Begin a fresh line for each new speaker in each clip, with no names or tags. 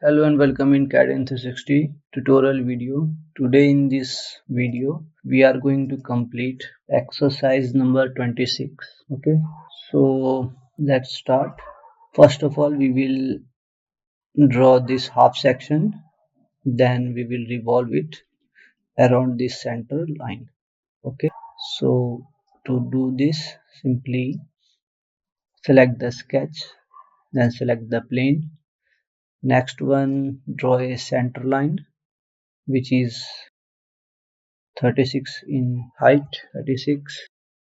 Hello and welcome in CAD in 360 tutorial video. Today in this video we are going to complete exercise number 26. Okay, so let's start. First of all, we will draw this half section, then we will revolve it around this center line. Okay, so to do this, simply select the sketch, then select the plane. Next one, draw a center line which is 36 in height. 36,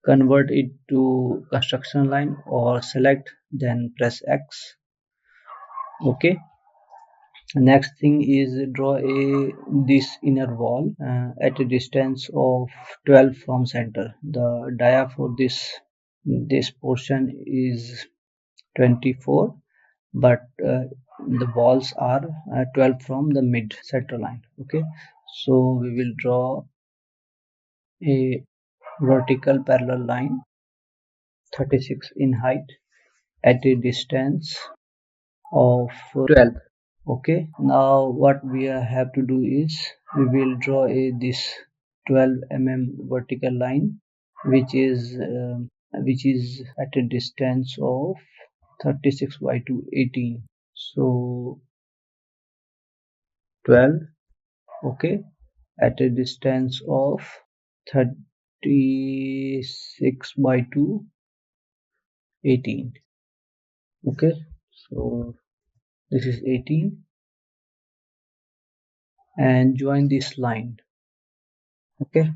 convert it to construction line or select, then press X. Okay, next thing is draw a this inner wall at a distance of 12 from center. The dia for this portion is 24, but the walls are 12 from the mid center line. Okay, so we will draw a vertical parallel line 36 in height at a distance of 12. Okay, now what we have to do is we will draw a this 12 mm vertical line which is at a distance of 36 by 2 18. So 12. Okay, at a distance of 36 by 2 18. Okay, so this is 18 and join this line. Okay,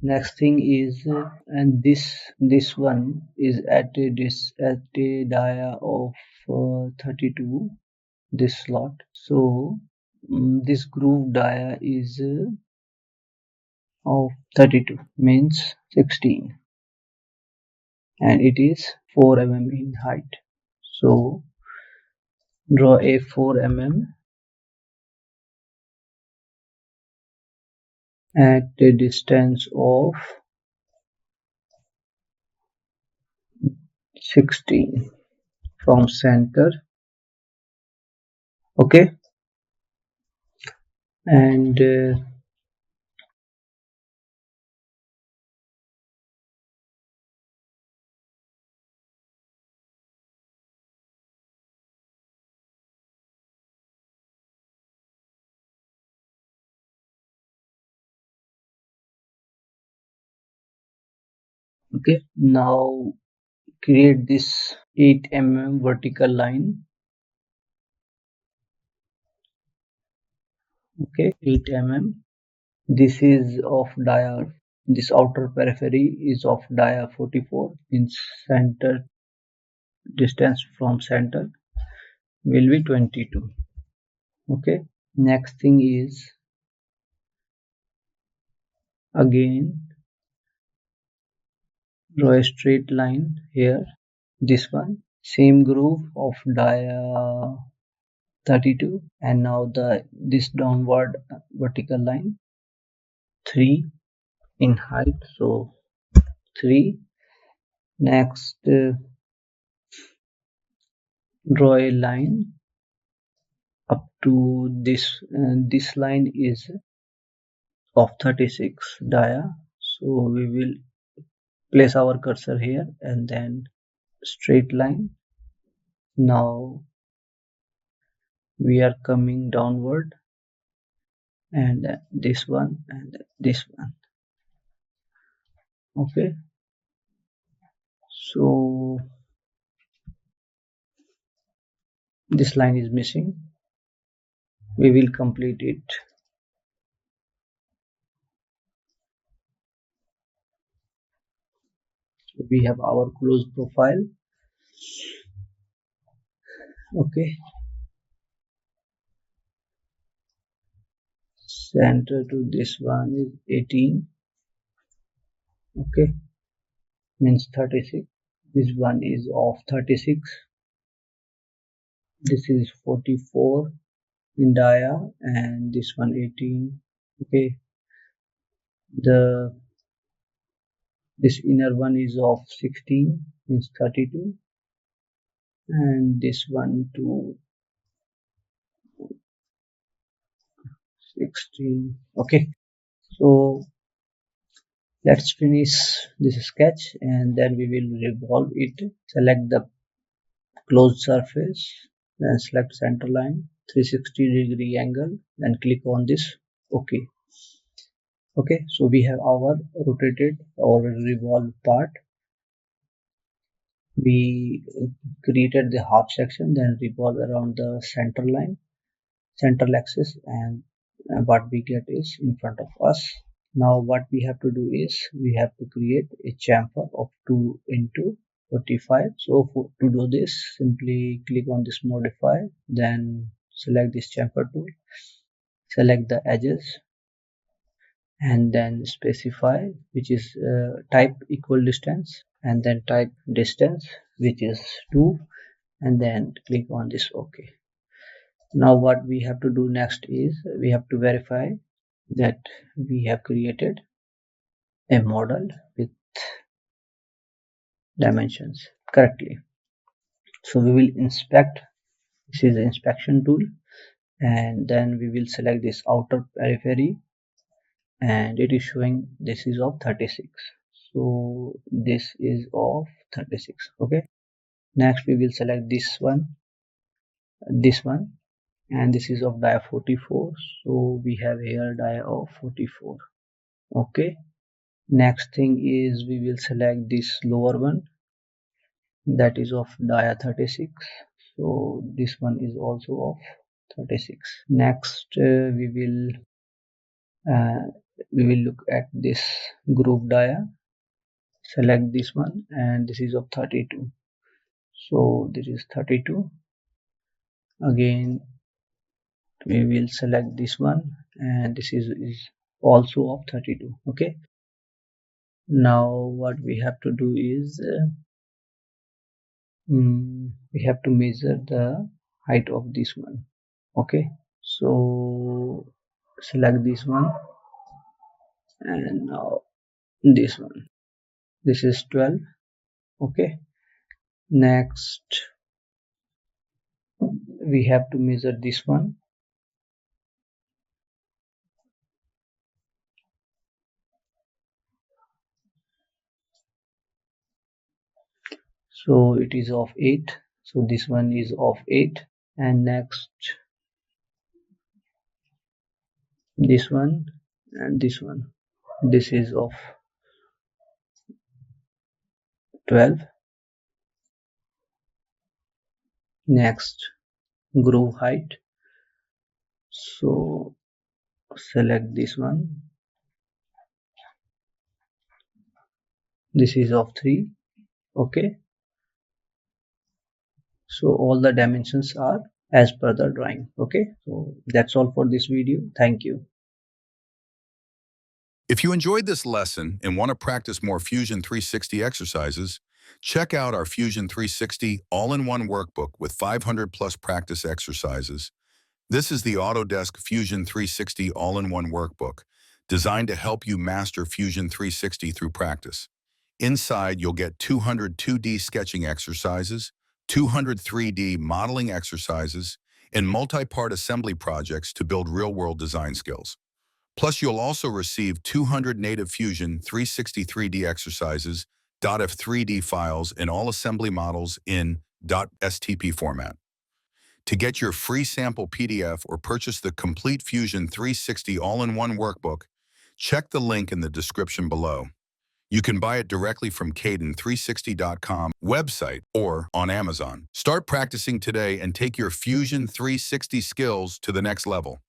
next thing is and this one is at a dia of 32, this slot. So this groove dia is of 32, means 16, and it is 4 mm in height. So draw a 4 mm at a distance of 16 from center. Okay, and okay, now create this 8 mm vertical line. Okay, 8 mm. This is of dia. This outer periphery is of dia 44, in center distance from center will be 22. Okay, next thing is again draw a straight line here. This one, same groove of dia 32, and now this downward vertical line 3 in height. So 3. Next, draw a line up to this. This line is of 36 dia. So we will place our cursor here and then straight line. Now we are coming downward, and this one and this one. Okay, so this line is missing. We will complete it. So we have our closed profile. Okay, center to this one is 18. Okay, means 36. This one is of 36. This is 44 in dia, and this one 18. Okay, this inner one is of 16, means 32, and this one too 16. Okay, so let's finish this sketch and then we will revolve it. Select the closed surface, then select center line, 360-degree angle, then click on this. Okay. Okay, so we have our rotated or revolved part. We created the half section, then revolve around the center line, central axis, and what we get is in front of us. Now what we have to do is we have to create a chamfer of 2 into 45. So to do this, simply click on this modify, then select this chamfer tool, select the edges, and then specify which is type equal distance, and then type distance which is 2, and then click on this OK. Now what we have to do next is we have to verify that we have created a model with dimensions correctly. So we will inspect. This is the inspection tool, and then we will select this outer periphery, and it is showing this is of 36. So this is of 36. Okay, next we will select this one, and this is of dia 44. So we have here dia of 44. Okay, next thing is we will select this lower one, that is of dia 36. So this one is also of 36. Next we will look at this group dia, select this one, and this is of 32. So this is 32. Again we will select this one, and this is also of 32. Okay, now what we have to do is we have to measure the height of this one. Okay, so select this one, and now this one, this is 12. Okay, next we have to measure this one. So it is of 8. So this one is of 8, and next this one and this one, this is of 12. Next groove height, so select this one, this is of 3. Okay, so all the dimensions are as per the drawing. Okay, so that's all for this video. Thank you.
If you enjoyed this lesson and want to practice more Fusion 360 exercises, check out our Fusion 360 all-in-one workbook with 500 plus practice exercises. This is the Autodesk Fusion 360 all-in-one workbook, designed to help you master Fusion 360 through practice. Inside, you'll get 200 2D sketching exercises, 200 3D modeling exercises, and multi-part assembly projects to build real-world design skills. Plus, you'll also receive 200 native Fusion 360 3D exercises, .f3D files, and all assembly models in .stp format. To get your free sample PDF or purchase the complete Fusion 360 all-in-one workbook, check the link in the description below. You can buy it directly from Caden360.com website or on Amazon. Start practicing today and take your Fusion 360 skills to the next level.